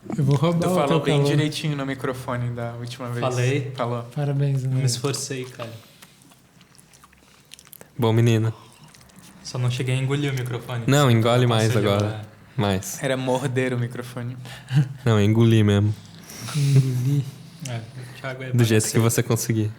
Eu vou roubar Tu o falou teu bem calor. direitinho no microfone da última vez. Falei. Falou. Parabéns, Me André. esforcei, cara. Bom, menino. Só não cheguei a engolir o microfone. Não, Então engole eu mais posso agora. jogar. Mais. Era morder o microfone. Não, engoli mesmo. Engoli. O Thiago é Do jeito que bagaceiro. você conseguir.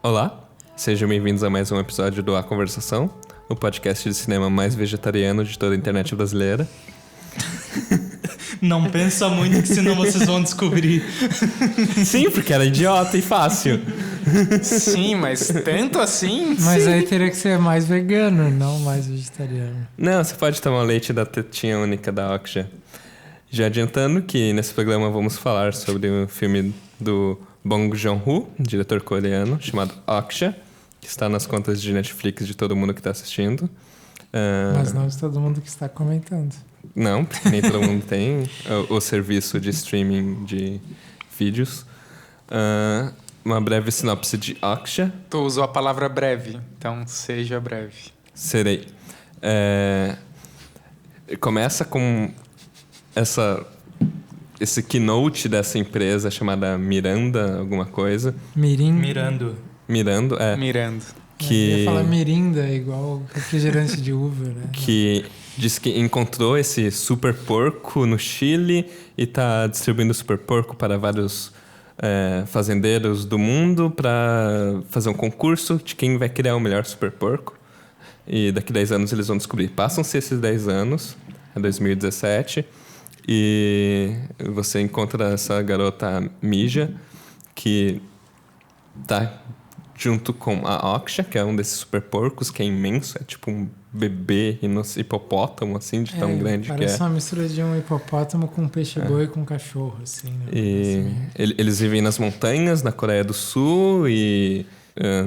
Olá, sejam bem-vindos a mais um episódio do A Conversação, o podcast de cinema mais vegetariano de toda a internet brasileira. Não pensa muito que senão vocês vão descobrir. Sim, porque era idiota e fácil. Sim, mas tanto assim? Mas aí teria que ser mais vegano, não mais vegetariano. Não, você pode tomar o leite da tetinha única da Oksha. Já adiantando que nesse programa vamos falar sobre o filme do Bong Joon-ho, diretor coreano, chamado Oksha, que está nas contas de Netflix de todo mundo que está assistindo. Mas não de todo mundo que está comentando. Não, porque nem todo mundo tem o serviço de streaming de vídeos. Uma breve sinopse de Oksha. Tu usou a palavra breve, então seja breve. Serei. Começa com esse keynote dessa empresa chamada Miranda, alguma coisa. Mirando. Mirando, Mirando. Eu que, ia falar mirinda, igual refrigerante de uva, né? que diz que encontrou esse super porco no Chile e está distribuindo super porco para vários fazendeiros do mundo para fazer um concurso de quem vai criar o melhor super porco. E daqui a 10 anos eles vão descobrir. Passam-se esses 10 anos, é 2017, e você encontra essa garota Mija, que tá junto com a Oksha, que é um desses super porcos, que é imenso, é tipo um bebê hipopótamo, assim, de tão grande que é. Parece uma mistura de um hipopótamo com um peixe-boi com um cachorro, assim, né? E eles vivem nas montanhas, na Coreia do Sul, e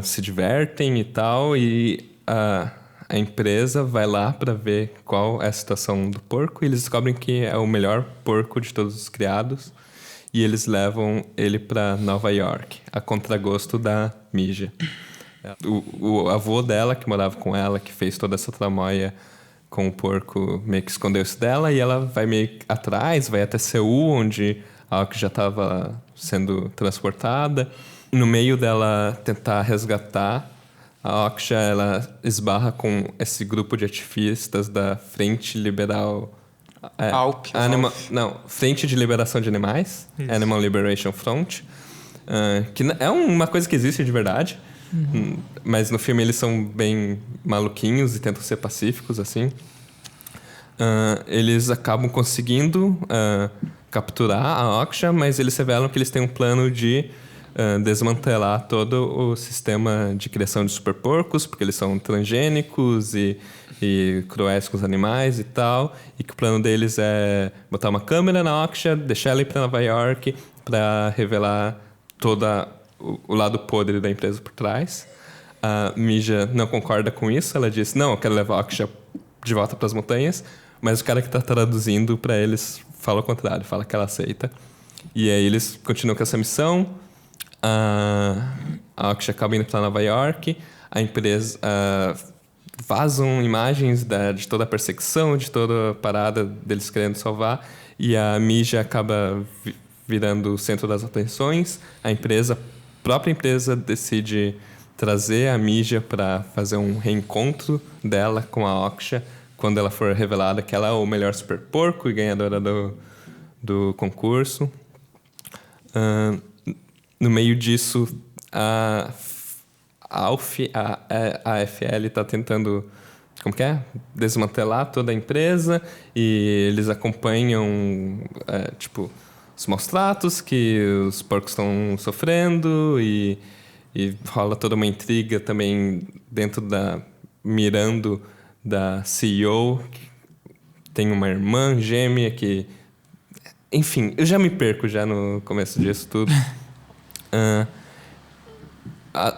se divertem e tal, e a empresa vai lá para ver qual é a situação do porco, e eles descobrem que é o melhor porco de todos os criados, e eles levam ele para Nova York, a contragosto da Mija. O avô dela, que morava com ela, que fez toda essa tramóia com o porco, meio que escondeu isso dela, e ela vai meio atrás, vai até Seul, onde a Oksha já estava sendo transportada. No meio dela tentar resgatar, a Oksha, ela esbarra com esse grupo de ativistas da Frente Liberal... Frente de Liberação de Animais, Isso. Animal Liberation Front, que é uma coisa que existe de verdade, mas no filme eles são bem maluquinhos e tentam ser pacíficos, assim. Eles acabam conseguindo capturar a Oksha, mas eles revelam que eles têm um plano de desmantelar todo o sistema de criação de super porcos, porque eles são transgênicos e cruéis com os animais e tal, e que o plano deles é botar uma câmera na Oksha, deixar ela ir para Nova York para revelar todo o lado podre da empresa por trás. A Mija não concorda com isso, ela diz, não, eu quero levar a Oksha de volta para as montanhas, mas o cara que está traduzindo para eles fala o contrário, fala que ela aceita. E aí eles continuam com essa missão. A Oksha acaba indo para Nova York, a empresa vazam imagens de toda a perseguição, de toda a parada deles querendo salvar, e a Mija acaba virando o centro das atenções. A própria empresa decide trazer a Mija para fazer um reencontro dela com a Oksha quando ela for revelada que ela é o melhor super porco e ganhadora do concurso. No meio disso, a AFL está tentando, como que é? Desmantelar toda a empresa, e eles acompanham os maus tratos que os porcos estão sofrendo, e rola toda uma intriga também dentro mirando da CEO, que tem uma irmã gêmea que... Enfim, eu já me perco já no começo disso tudo.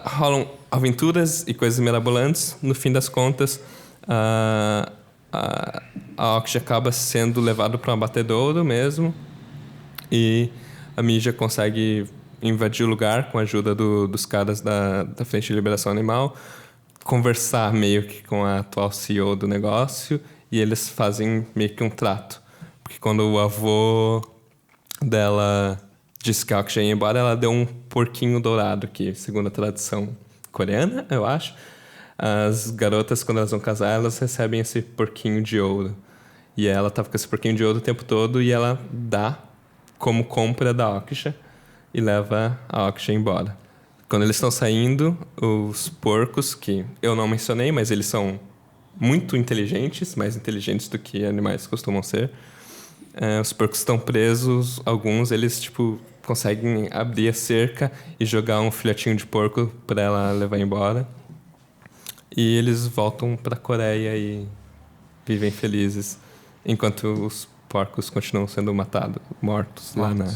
Rolam aventuras e coisas mirabolantes. No fim das contas, a Aokji acaba sendo levado para um abatedouro mesmo. E a mídia consegue invadir o lugar com a ajuda dos caras da Frente de Liberação Animal, conversar meio que com a atual CEO do negócio, e eles fazem meio que um trato. Porque quando o avô dela disse que a Aokji ia embora, ela deu um porquinho dourado, que, segundo a tradição coreana, eu acho, as garotas, quando elas vão casar, elas recebem esse porquinho de ouro. E ela tava com esse porquinho de ouro o tempo todo, e ela dá como compra da Aokji e leva a Aokji embora. Quando eles estão saindo, os porcos, que eu não mencionei, mas eles são muito inteligentes, mais inteligentes do que animais costumam ser. Os porcos estão presos, alguns eles tipo conseguem abrir a cerca e jogar um filhotinho de porco para ela levar embora. E eles voltam para a Coreia e vivem felizes, enquanto os porcos continuam sendo mortos lá na...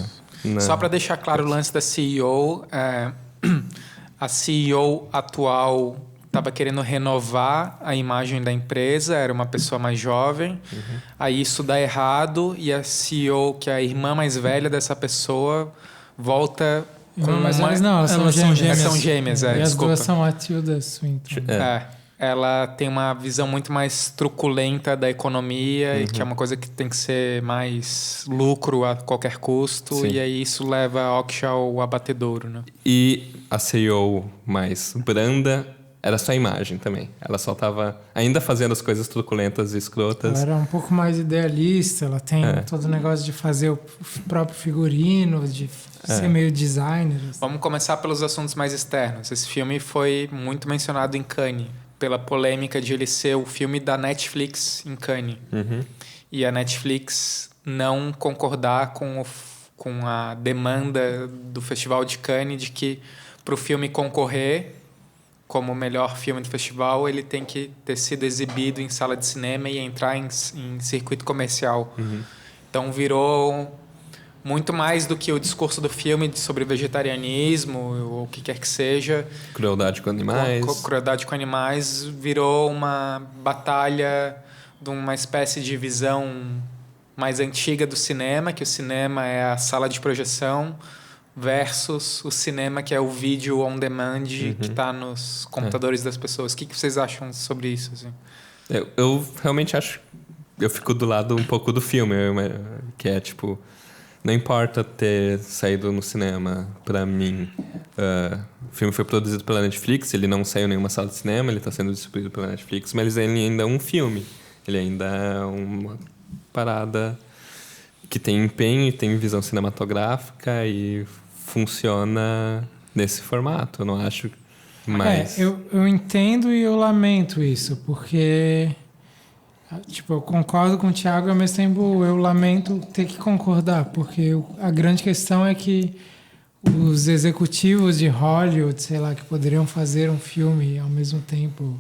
Só para deixar claro o lance da CEO, a CEO atual estava querendo renovar a imagem da empresa, era uma pessoa mais jovem, aí isso dá errado e a CEO, que é a irmã mais velha dessa pessoa, volta com Mas uma... elas não, elas são gêmeas. Elas são gêmeas, E as desculpa. duas são a Tilda Swinton. Ela tem uma visão muito mais truculenta da economia, e que é uma coisa que tem que ser mais lucro a qualquer custo. Sim. E aí isso leva a Aokji ao abatedouro, né? E a CEO mais branda era só a imagem também. Ela só estava ainda fazendo as coisas truculentas e escrotas. Ela era um pouco mais idealista, ela tem todo o negócio de fazer o próprio figurino, de ser meio designer. Assim. Vamos começar pelos assuntos mais externos. Esse filme foi muito mencionado em Cannes, pela polêmica de ele ser o filme da Netflix em Cannes. E a Netflix não concordar com a demanda do Festival de Cannes de que para o filme concorrer como o melhor filme do festival, ele tem que ter sido exibido em sala de cinema e entrar em circuito comercial. Então virou muito mais do que o discurso do filme sobre vegetarianismo ou o que quer que seja. Crueldade com animais. Crueldade com animais virou uma batalha de uma espécie de visão mais antiga do cinema, que o cinema é a sala de projeção, versus o cinema que é o vídeo on demand que está nos computadores das pessoas. O que vocês acham sobre isso? Assim? Eu realmente acho... Eu fico do lado um pouco do filme, que é tipo... Não importa ter saído no cinema, pra mim. O filme foi produzido pela Netflix, ele não saiu em nenhuma sala de cinema, ele está sendo distribuído pela Netflix, mas ele ainda é um filme. Ele ainda é uma parada que tem empenho e tem visão cinematográfica e funciona nesse formato. Eu não acho mais... Eu entendo e eu lamento isso, porque... Tipo, eu concordo com o Thiago, ao mesmo tempo eu lamento ter que concordar, porque a grande questão é que os executivos de Hollywood, sei lá, que poderiam fazer um filme ao mesmo tempo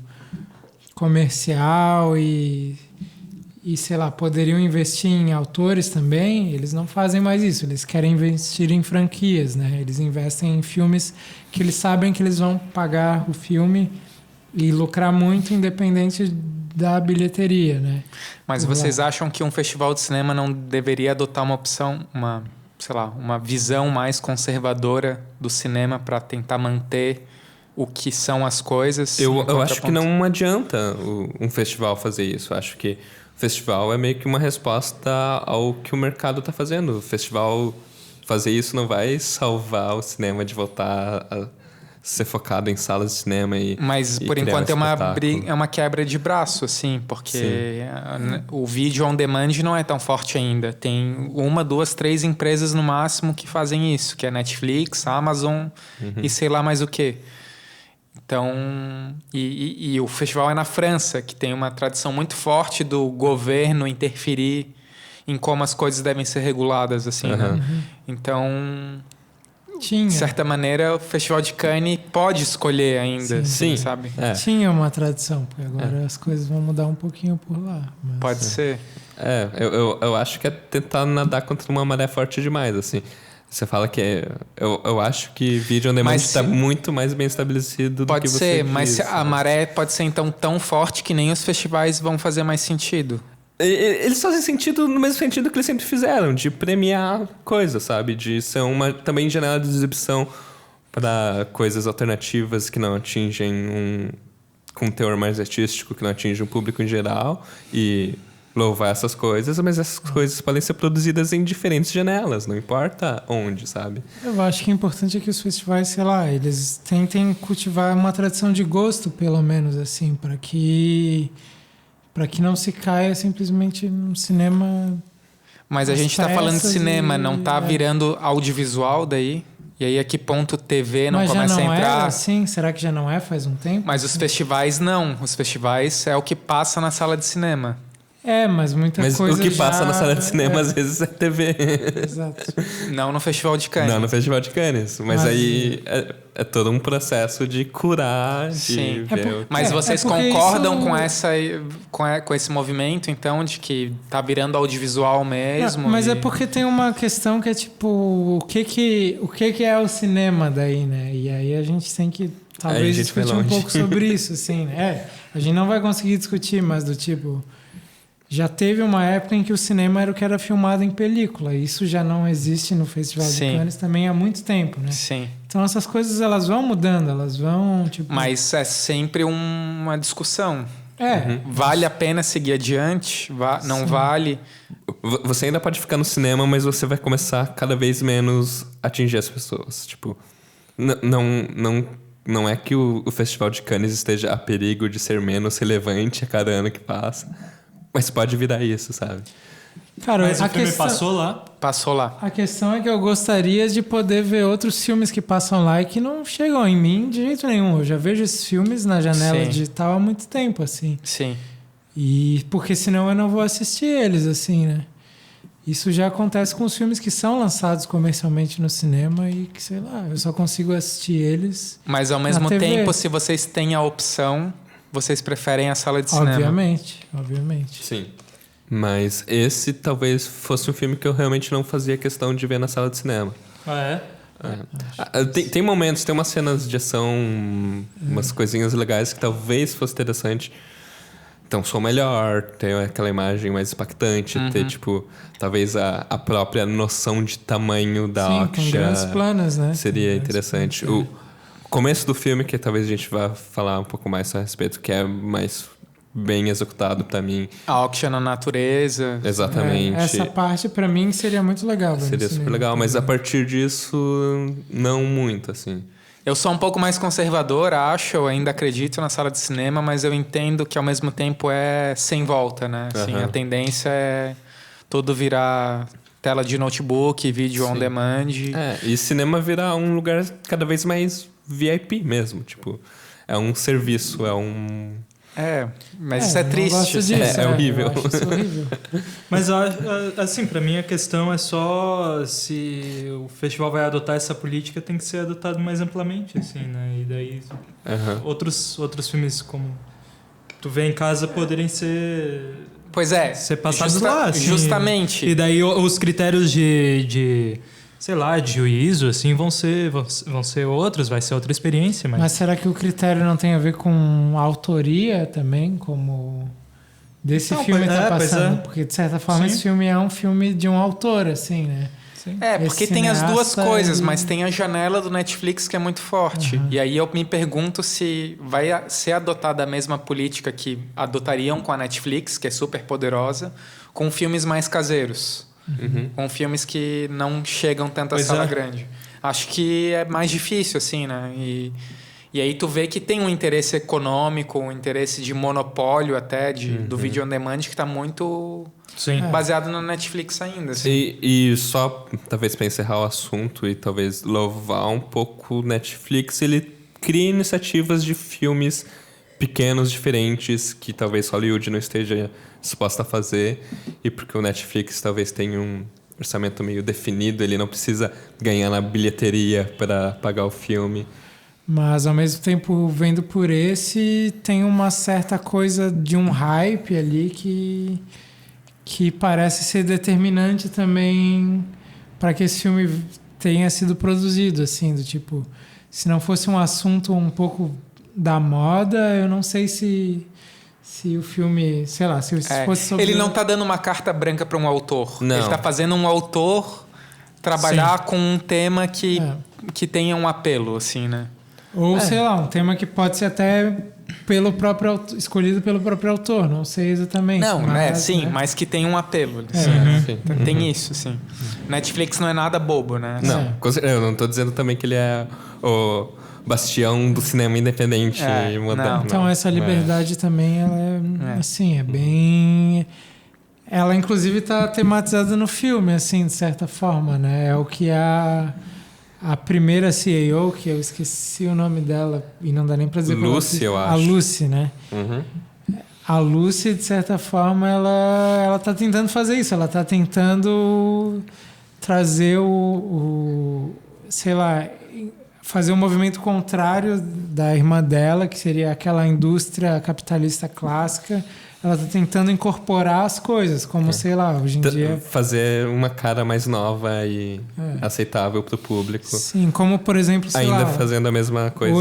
comercial e sei lá, poderiam investir em autores também, eles não fazem mais isso, eles querem investir em franquias, né? Eles investem em filmes que eles sabem que eles vão pagar o filme e lucrar muito independente da bilheteria, né? Mas vocês acham que um festival de cinema não deveria adotar uma opção, uma visão mais conservadora do cinema para tentar manter o que são as coisas? Eu acho que não adianta um festival fazer isso. Eu acho que o festival é meio que uma resposta ao que o mercado está fazendo. O festival fazer isso não vai salvar o cinema de voltar a ser focado em salas de cinema mas por enquanto é uma quebra de braço, assim, porque o vídeo on demand não é tão forte ainda. Tem 1, 2, 3 empresas no máximo que fazem isso, que é Netflix, Amazon e sei lá mais o quê. Então, e o festival é na França, que tem uma tradição muito forte do governo interferir em como as coisas devem ser reguladas, assim, né? Então... De certa maneira, o Festival de Cannes pode escolher ainda, Sim. sabe? Tinha uma tradição, porque agora as coisas vão mudar um pouquinho por lá. Mas... Pode ser. Eu acho que é tentar nadar contra uma maré forte demais, assim. Você fala que eu acho que vídeo on demand está muito mais bem estabelecido do que você diz. Mas a maré pode ser então tão forte que nem os festivais vão fazer mais sentido. Eles fazem sentido no mesmo sentido que eles sempre fizeram, de premiar coisas, sabe? De ser uma também janela de exibição para coisas alternativas que não atingem com um teor mais artístico, que não atinge um público em geral, e louvar essas coisas, mas essas coisas podem ser produzidas em diferentes janelas, não importa onde, sabe? Eu acho que o importante é que os festivais, sei lá, eles tentem cultivar uma tradição de gosto, pelo menos, assim, para que não se caia simplesmente num cinema. Mas a gente tá falando de cinema, não tá é. virando audiovisual daí? E aí a que ponto TV não Mas começa já não a entrar? É assim? Será que já não é faz um tempo? Mas os festivais não. Os festivais é o que passa na sala de cinema. Mas muita Mas coisa o que passa já... na sala de cinema às vezes é TV. Exato. Não no Festival de Cannes. Não no Festival de Cannes. Mas aí é todo um processo de curar, de Sim. ver Mas vocês porque concordam isso... com esse movimento, então, de que tá virando audiovisual mesmo? Mas é porque tem uma questão que é tipo, o que é o cinema daí, né? E aí a gente tem que talvez discutir um pouco sobre isso, assim, né? A gente não vai conseguir discutir, mas do tipo... Já teve uma época em que o cinema era o que era filmado em película. Isso já não existe no Festival de Cannes também há muito tempo, né? Sim. Então essas coisas elas vão mudando, elas vão tipo... Mas é sempre uma discussão. É. Vale a pena seguir adiante? Não Sim. vale? Você ainda pode ficar no cinema, mas você vai começar cada vez menos a atingir as pessoas. Tipo, não é que o Festival de Cannes esteja a perigo de ser menos relevante a cada ano que passa. Mas pode virar isso, sabe? Cara, Mas o filme passou lá. Passou lá. A questão é que eu gostaria de poder ver outros filmes que passam lá e que não chegam em mim de jeito nenhum. Eu já vejo esses filmes na janela digital há muito tempo, assim. Sim. E porque senão eu não vou assistir eles, assim, né? Isso já acontece com os filmes que são lançados comercialmente no cinema e que, sei lá, eu só consigo assistir eles. Mas ao mesmo tempo, se vocês têm a opção, vocês preferem a sala de cinema. Obviamente. Sim. Mas esse talvez fosse um filme que eu realmente não fazia questão de ver na sala de cinema. Ah, é? Tem momentos, tem umas cenas de ação, umas coisinhas legais que talvez fosse interessante. Então, som melhor, ter aquela imagem mais impactante, ter, tipo, talvez a própria noção de tamanho da Okja. Com grandes planos, né? Seria interessante. O começo do filme, que talvez a gente vá falar um pouco mais a respeito, que é mais bem executado pra mim. A Okja na natureza. Exatamente. Essa parte pra mim seria muito legal. Seria super legal, mas a partir disso, não muito, assim. Eu sou um pouco mais conservador, acho. Eu ainda acredito na sala de cinema, mas eu entendo que ao mesmo tempo é sem volta, né? Assim, a tendência é tudo virar tela de notebook, vídeo on demand. E cinema virar um lugar cada vez mais VIP mesmo, tipo, é um serviço, é um... Mas isso é triste. Gosto disso, é horrível. Eu acho isso horrível. Mas, assim, pra mim a questão é só se o festival vai adotar essa política, tem que ser adotado mais amplamente, assim, né? E daí outros filmes como Tu Vê em Casa poderem ser... Pois é. Ser passados lá, assim. Justamente. E daí os critérios de sei lá, de juízo, assim, vão ser outros, vai ser outra experiência. Mas será que o critério não tem a ver com a autoria também, como desse filme tá passando? Porque, de certa forma, esse filme é um filme de um autor, assim, né? Sim. Porque tem as duas coisas, mas tem a janela do Netflix que é muito forte. E aí eu me pergunto se vai ser adotada a mesma política que adotariam com a Netflix, que é super poderosa, com filmes mais caseiros. Com filmes que não chegam tanto à sala grande. Acho que é mais difícil, assim, né? E aí tu vê que tem um interesse econômico, um interesse de monopólio até, do vídeo on demand, que está muito baseado na Netflix ainda. Assim. E só, talvez para encerrar o assunto e talvez louvar um pouco o Netflix, ele cria iniciativas de filmes pequenos, diferentes, que talvez Hollywood não esteja disposta a fazer, e porque o Netflix talvez tenha um orçamento meio definido, ele não precisa ganhar na bilheteria para pagar o filme. Mas, ao mesmo tempo, vendo por esse, tem uma certa coisa de um hype ali que parece ser determinante também para que esse filme tenha sido produzido, assim, do tipo, se não fosse um assunto um pouco da moda, eu não sei se se o filme, sei lá, se fosse sobre... Ele não tá dando uma carta branca para um autor. Não. Ele tá fazendo um autor trabalhar com um tema que tenha um apelo, assim, né? Ou, sei lá, um tema que pode ser até escolhido pelo próprio autor, não sei exatamente. Não, mas, mas que tem um apelo. Tem isso, sim. Netflix não é nada bobo, né? Não, eu não tô dizendo também que ele é o bastião do cinema independente e moderno. Não. Então, essa liberdade também, ela assim, é bem... Ela, inclusive, está tematizada no filme, assim, de certa forma, né? É o que a primeira CEO, que eu esqueci o nome dela, e não dá nem para dizer... Lucy, eu acho. A Lucy, né? Uhum. A Lucy, de certa forma, ela tá tentando fazer isso. Ela tá tentando trazer sei lá, fazer um movimento contrário da irmã dela, que seria aquela indústria capitalista clássica. Ela tá tentando incorporar as coisas, como, sei lá, hoje em dia... Fazer uma cara mais nova e aceitável pro público. Sim, como, por exemplo, sei ainda lá... fazendo a mesma coisa.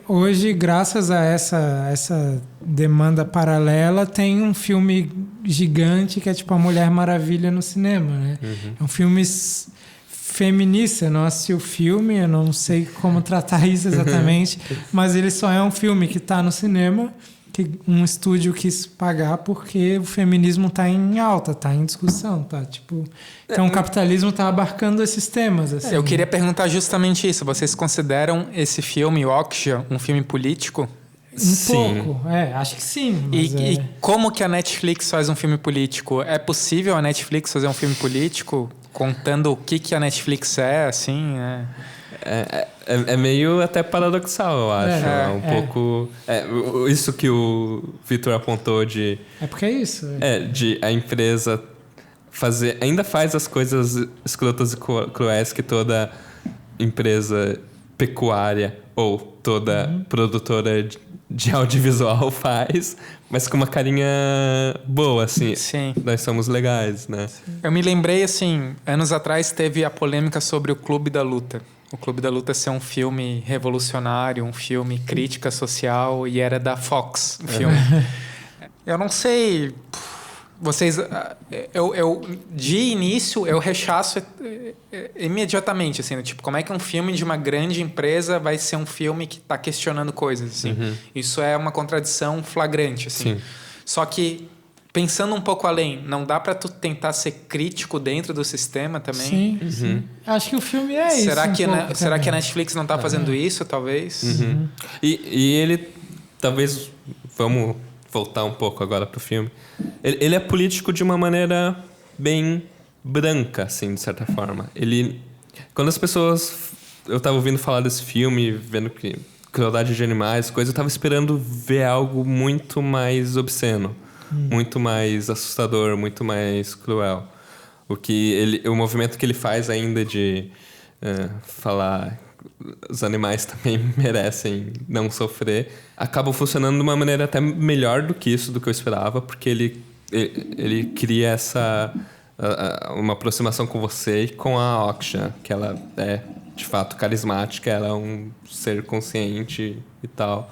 Hoje, graças a essa demanda paralela, tem um filme gigante que é tipo A Mulher Maravilha no cinema, né? Uhum. É um filme feminista. Eu não assisti o filme, eu não sei como tratar isso exatamente, mas ele só é um filme que tá no cinema... que um estúdio quis pagar porque o feminismo está em alta, está em discussão, tá? Tipo, então o capitalismo está abarcando esses temas. Assim. Eu queria perguntar justamente isso. Vocês consideram esse filme, Okja, um filme político? Pouco, acho que sim. Mas e como que a Netflix faz um filme político? É possível a Netflix fazer um filme político contando o que a Netflix é, assim? É meio até paradoxal, eu acho. Pouco... isso que o Vitor apontou de... É porque é isso. De a empresa ainda faz as coisas escrotas e cruéis que toda empresa pecuária ou toda produtora de audiovisual faz, mas com uma carinha boa, assim. Sim. Nós somos legais, né? Sim. Eu me lembrei, assim, anos atrás teve a polêmica sobre o Clube da Luta. O Clube da Luta ser um filme revolucionário, um filme crítica social, e era da Fox, o filme. Eu não sei... Vocês... de início, eu rechaço imediatamente, assim, tipo, como é que um filme de uma grande empresa vai ser um filme que está questionando coisas, assim. Isso é uma contradição flagrante, assim. Sim. Só que... Pensando um pouco além, não dá pra tu tentar ser crítico dentro do sistema também? Sim, sim. Acho que o filme é isso. Será que a Netflix não tá fazendo isso, talvez? E ele, talvez, vamos voltar um pouco agora pro filme. Ele é político de uma maneira bem branca, assim, de certa forma. Quando as pessoas... Eu tava ouvindo falar desse filme, vendo que crueldade de animais, coisa, eu tava esperando ver algo muito mais obsceno. Muito mais assustador, muito mais cruel. O movimento que ele faz ainda de falar os animais também merecem não sofrer, acaba funcionando de uma maneira até melhor do que isso, do que eu esperava, porque ele cria uma aproximação com você e com a Okja, que ela é de fato carismática, ela é um ser consciente e tal.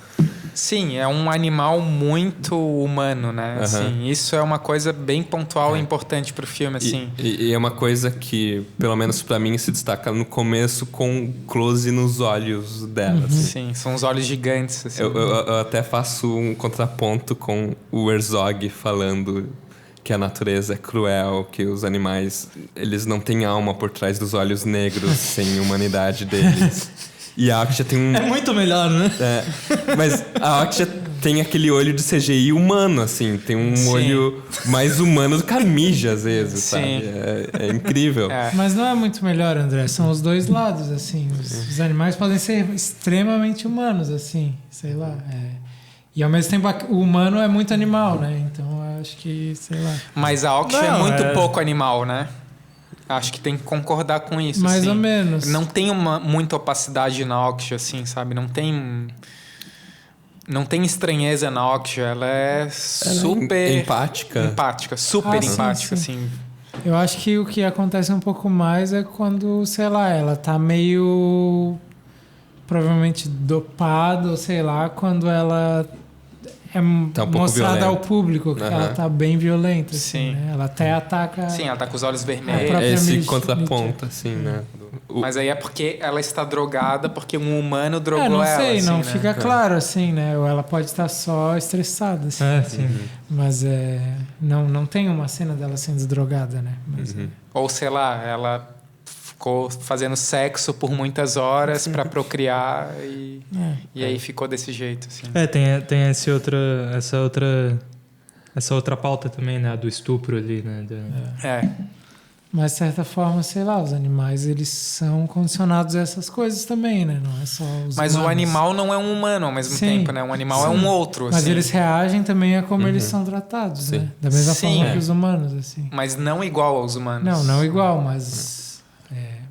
Sim, é um animal muito humano, né? Assim, isso é uma coisa bem pontual e importante pro filme, assim. E é uma coisa que, pelo menos pra mim, se destaca no começo com close nos olhos dela. Assim. Sim, são os olhos gigantes. Assim. Eu até faço um contraponto com o Herzog falando que a natureza é cruel, que os animais, eles não têm alma por trás dos olhos negros sem humanidade deles. E a Okja tem um... É muito melhor, né? Mas a Okja tem aquele olho de CGI humano, assim. Tem um olho mais humano do que a Mija, às vezes, sabe? É incrível. Mas não é muito melhor, André. São os dois lados, assim. Os animais podem ser extremamente humanos, assim. Sei lá. E ao mesmo tempo o humano é muito animal, né? Então eu acho que, sei lá. Mas a Okja é muito pouco animal, né? Acho que tem que concordar com isso. Mais ou menos. Não tem muita opacidade na Okja, assim, sabe? Não tem estranheza na Okja. Ela é super... empática. Super empática, sim. assim. Eu acho que o que acontece um pouco mais é quando, sei lá, ela tá meio... provavelmente dopada, ou sei lá, quando ela Tá um pouco mostrada violenta. ao público que ela tá bem violenta. Assim, Sim. né? Ela até ataca... Sim, ela tá com os olhos A vermelhos. própria Esse Nietzsche. contraponto, assim, né? Mas aí é porque ela está drogada, porque um humano drogou não ela. sei, assim, não né? fica claro, assim, né? Ou ela pode estar só estressada, assim. Sim. Mas não tem uma cena dela sendo drogada, né? Mas, Ou sei lá, ela ficou fazendo sexo por muitas horas pra procriar e aí ficou desse jeito, assim. Tem essa outra pauta também, né? Do estupro ali, né? Mas, de certa forma, sei lá, os animais, eles são condicionados a essas coisas também, né? Não é só os Mas o humanos. animal não é um humano ao mesmo Sim. tempo, né? Um animal é um outro, Mas assim. eles reagem também a como eles são tratados, Sim. né? Da mesma Sim. forma que os humanos, assim. Mas não igual aos humanos. Não igual, mas...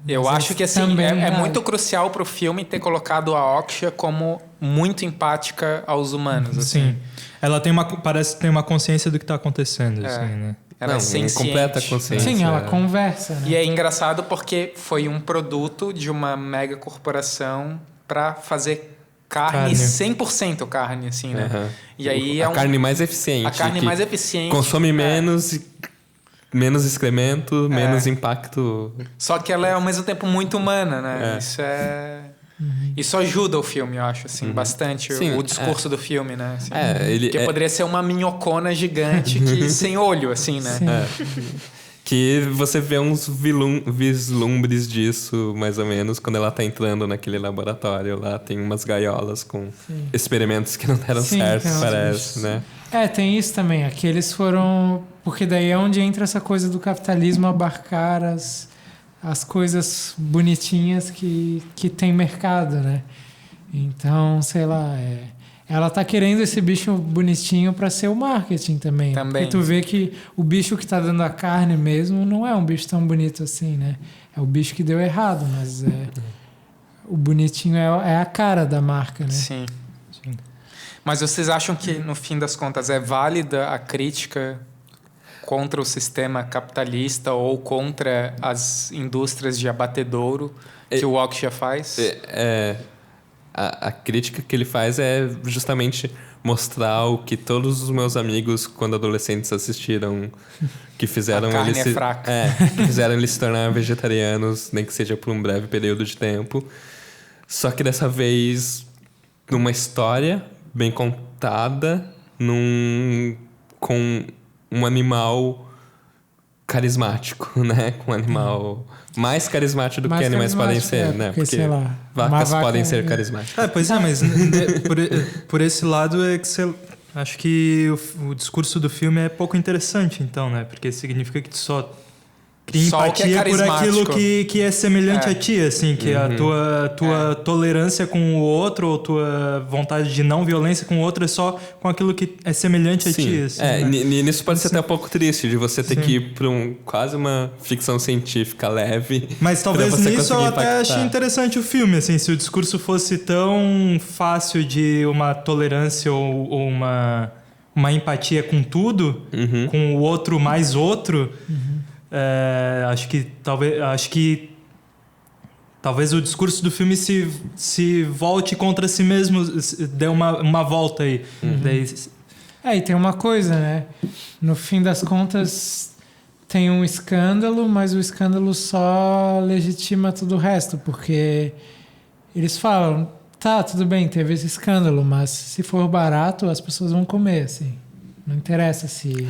Eu mas acho que assim, também é reagem. muito crucial pro filme ter colocado a Oksha como muito empática aos humanos. Assim. Sim. Ela parece ter uma consciência do que tá acontecendo, assim, né? Ela é senciente. completa consciência. Sim, ela conversa, né? E é engraçado porque foi um produto de uma mega corporação para fazer carne 100% carne, assim, né? Uhum. E aí a carne mais eficiente. A carne que mais eficiente. Consome menos, menos excremento, menos impacto. Só que ela é ao mesmo tempo muito humana, né? Isso ajuda o filme, eu acho, assim, bastante. Sim, o discurso do filme, né? Assim, ele poderia ser uma minhocona gigante sem olho, assim, né? Que você vê uns vislumbres disso, mais ou menos, quando ela tá entrando naquele laboratório. Lá tem umas gaiolas com experimentos que não deram certo, parece, né? Tem isso também. Aqui eles foram... Porque daí é onde entra essa coisa do capitalismo abarcar as coisas bonitinhas que tem mercado, né? Então, sei lá, ela tá querendo esse bicho bonitinho para ser o marketing também. Porque tu vê que o bicho que tá dando a carne mesmo não é um bicho tão bonito assim, né? É o bicho que deu errado, mas o bonitinho é a cara da marca, né? Sim. Mas vocês acham que, no fim das contas, é válida a crítica contra o sistema capitalista ou contra as indústrias de abatedouro que o Oksha faz? A crítica que ele faz é justamente mostrar o que todos os meus amigos, quando adolescentes, assistiram, que fizeram carne eles é fraca. que fizeram eles se tornar vegetarianos, nem que seja por um breve período de tempo. Só que dessa vez, numa história bem contada, com um animal carismático, né? Com um animal mais carismático do que animais podem ser, né? Porque sei lá, vacas podem ser carismáticas. Pois mas por esse lado é que acho que o discurso do filme é pouco interessante, então, né? Porque significa que tu só cria empatia por aquilo que é semelhante a ti, assim, que a tua tolerância com o outro ou tua vontade de não violência com o outro é só com aquilo que é semelhante a ti. Assim, né? Nisso pode ser até um pouco triste de você ter que ir para quase uma ficção científica leve. Mas talvez nisso eu até achei interessante o filme, assim, se o discurso fosse tão fácil de uma tolerância ou uma empatia com tudo, com o outro mais outro. Acho que talvez o discurso do filme se volte contra si mesmo, dê uma volta aí. E tem uma coisa, né? No fim das contas, tem um escândalo, mas o escândalo só legitima tudo o resto, porque eles falam, tá, tudo bem, teve esse escândalo, mas se for barato, as pessoas vão comer, assim. Não interessa se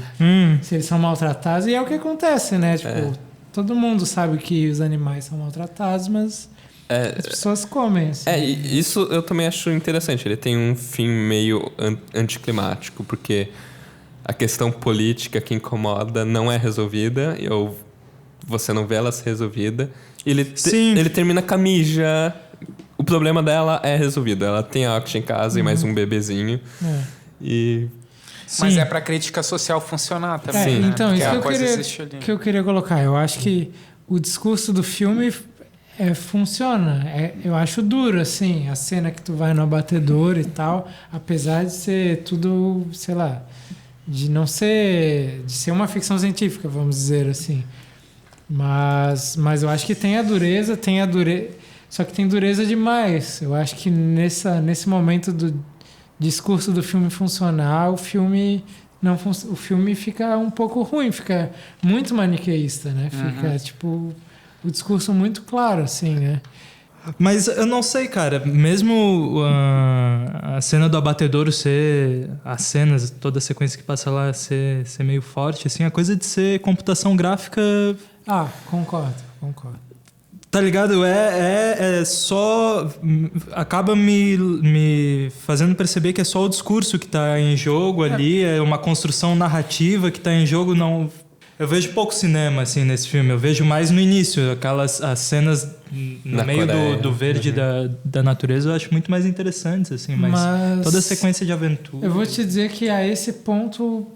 eles são maltratados. E é o que acontece, né? Tipo, todo mundo sabe que os animais são maltratados, mas as pessoas comem. Assim. Isso eu também acho interessante. Ele tem um fim meio anticlimático, porque a questão política que incomoda não é resolvida, ou você não vê ela ser resolvida. Ele termina com a Mija. O problema dela é resolvido. Ela tem a Oksha em casa e mais um bebezinho. Mas é pra crítica social funcionar também, né? Então, porque isso que eu queria colocar. Eu acho que o discurso do filme funciona. Eu acho duro, assim, a cena que tu vai no abatedor e tal, apesar de ser tudo, sei lá, de ser uma ficção científica, vamos dizer assim. Mas eu acho que tem a dureza, só que tem dureza demais. Eu acho que nesse momento discurso do filme funcionar, o filme fica um pouco ruim, fica muito maniqueísta, né? Fica, tipo, o discurso muito claro, assim, né? Mas eu não sei, cara. Mesmo a cena do abatedouro ser... As cenas, toda a sequência que passa lá ser meio forte, assim, a coisa de ser computação gráfica... Concordo. Tá ligado? É só... Acaba me fazendo perceber que é só o discurso que tá em jogo ali, é uma construção narrativa que tá em jogo, não... Eu vejo pouco cinema, assim, nesse filme. Eu vejo mais no início, as cenas no meio do verde da natureza, eu acho muito mais interessantes, assim. Mas toda a sequência de aventura... Eu vou te dizer que a esse ponto,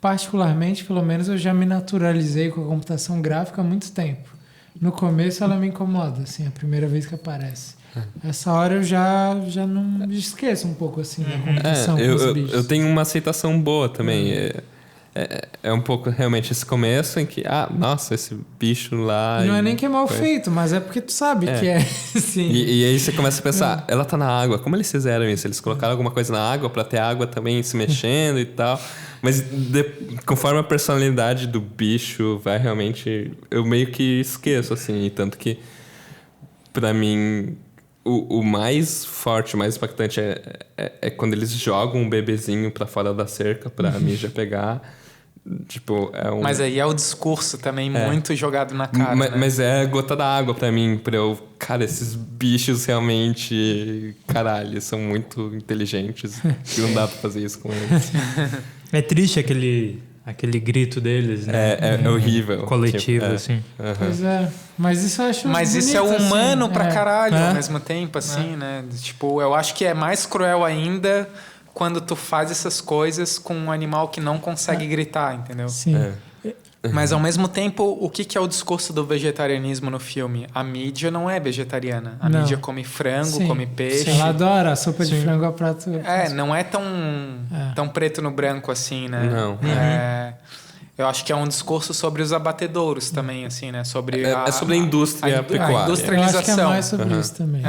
particularmente, pelo menos, eu já me naturalizei com a computação gráfica há muito tempo. No começo ela me incomoda, assim, a primeira vez que aparece. Essa hora eu já não me esqueço um pouco, assim, da computação com os bichos. Eu tenho uma aceitação boa também. É um pouco realmente esse começo em que, nossa, esse bicho lá... Não é nem que é mal feito, mas é porque tu sabe que é assim. E aí você começa a pensar, ela tá na água, como eles fizeram isso? Eles colocaram alguma coisa na água pra ter água também se mexendo e tal. Mas conforme a personalidade do bicho vai realmente... Eu meio que esqueço, assim. Tanto que, pra mim, o mais forte, o mais impactante é quando eles jogam um bebezinho pra fora da cerca pra Mija pegar... Tipo, Mas aí é o discurso também muito jogado na cara, né? Mas é gota d'água pra mim, pra eu... Cara, esses bichos realmente... Caralho, são muito inteligentes. E não dá pra fazer isso com eles. É triste aquele grito deles, né? É horrível. Coletivo, tipo, assim. Pois é. Mas isso eu acho Mas bonito, isso é humano assim. pra caralho ao mesmo tempo, assim, né? Tipo, eu acho que é mais cruel ainda... quando tu faz essas coisas com um animal que não consegue gritar, entendeu? Sim. Mas, ao mesmo tempo, o que é o discurso do vegetarianismo no filme? A mídia não é vegetariana. A mídia come frango, come peixe. Ela adora a sopa de frango ao prato. Não é tão preto no branco assim, né? Não. Eu acho que é um discurso sobre os abatedouros também, assim, né? Sobre sobre a indústria pecuária. A industrialização. Eu acho que é mais sobre isso também.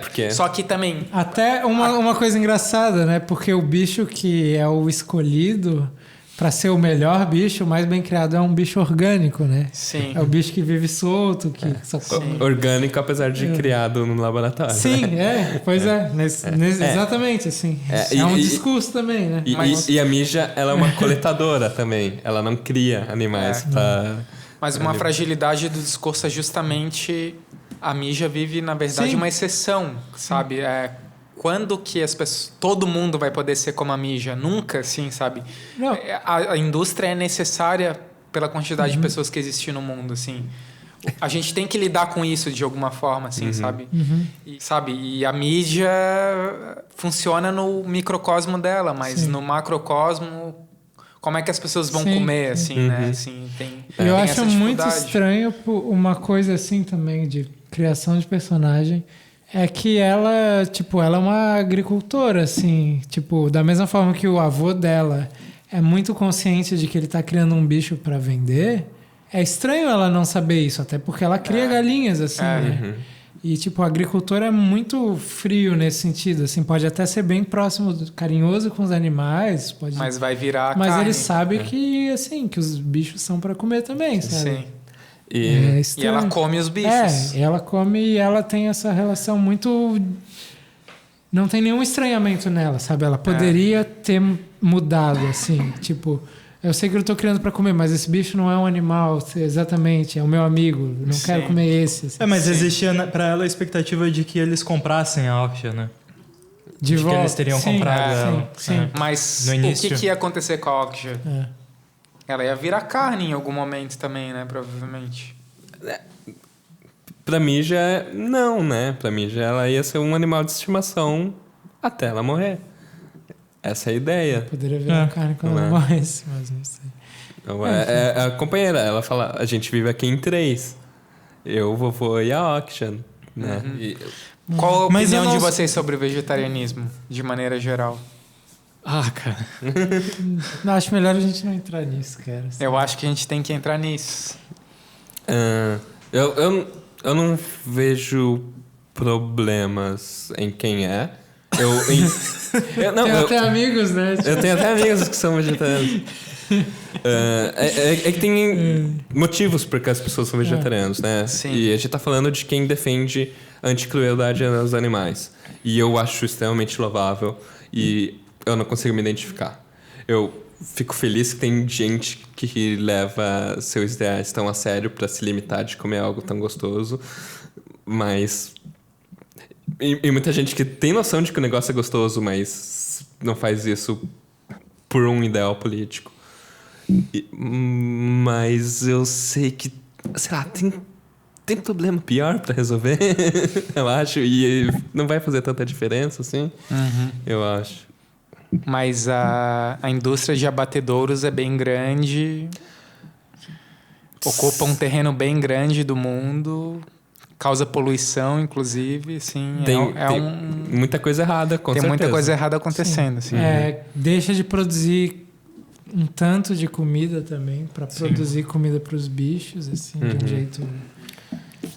Porque... Só que também... Até uma coisa engraçada, né? Porque o bicho que é o escolhido para ser o melhor bicho, o mais bem criado, é um bicho orgânico, né? Sim. É o bicho que vive solto, que só come. Orgânico, apesar de criado no laboratório. Sim, pois é. Exatamente, assim. É um discurso também, né? E a Mija, ela é uma coletadora também. Ela não cria animais pra... Mas uma fragilidade do discurso é justamente... A Mija vive, na verdade, uma exceção, sabe? Quando que as pessoas... Todo mundo vai poder ser como a Mija? Nunca, assim, sabe? Não. A indústria é necessária pela quantidade de pessoas que existem no mundo, assim. A gente tem que lidar com isso de alguma forma, assim, sabe? E a mídia funciona no microcosmo dela, mas no macrocosmo... Como é que as pessoas vão comer, assim, né? Assim, eu acho muito estranho uma coisa assim também de criação de personagem. É que ela, tipo, ela é uma agricultora, assim. Tipo, da mesma forma que o avô dela é muito consciente de que ele tá criando um bicho para vender, é estranho ela não saber isso, até porque ela cria galinhas, assim, né? E, tipo, o agricultor é muito frio nesse sentido, assim, pode até ser bem próximo, carinhoso com os animais, mas vai virar mas carne. ele sabe que, assim, que os bichos são para comer também, sabe? Sim. E ela come os bichos. Ela come e ela tem essa relação muito... Não tem nenhum estranhamento nela, sabe? Ela poderia ter mudado, assim, tipo... Eu sei que eu tô criando para comer, mas esse bicho não é um animal, exatamente, é o meu amigo, não quero comer esse. Assim. Mas existia para ela a expectativa de que eles comprassem a Oksha, né? De volta. Que eles teriam comprado ela. Sim. Mas no início. O que ia acontecer com a Oksha? Ela ia virar carne em algum momento também, né? Provavelmente. Pra Mija, não, né? Pra Mija, ela ia ser um animal de estimação até ela morrer. Essa é a ideia. Poderia virar carne quando ela morresse, mas não sei. Então, a companheira, ela fala, a gente vive aqui em 3. Eu, o vovô e a Oksha, né? Qual a opinião de vocês sobre o vegetarianismo, de maneira geral? Cara. Não, acho melhor a gente não entrar nisso, cara. Assim. Eu acho que a gente tem que entrar nisso. Eu não vejo problemas em quem é. Tem até amigos, né? Eu tenho até amigos que são vegetarianos. É que tem motivos por que as pessoas são vegetarianos, né? Sim. E a gente tá falando de quem defende a anticrueldade aos animais. E eu acho extremamente louvável e eu não consigo me identificar. Eu fico feliz que tem gente que leva seus ideais tão a sério pra se limitar de comer algo tão gostoso, mas... E muita gente que tem noção de que o negócio é gostoso, mas não faz isso por um ideal político. Mas eu sei que, sei lá, tem problema pior pra resolver, eu acho, e não vai fazer tanta diferença, assim, eu acho. Mas a indústria de abatedouros é bem grande, ocupa um terreno bem grande do mundo, causa poluição, inclusive, assim, Tem muita coisa errada, com certeza. Tem muita coisa errada acontecendo, assim. Deixa de produzir um tanto de comida também para produzir comida para os bichos, assim, de um jeito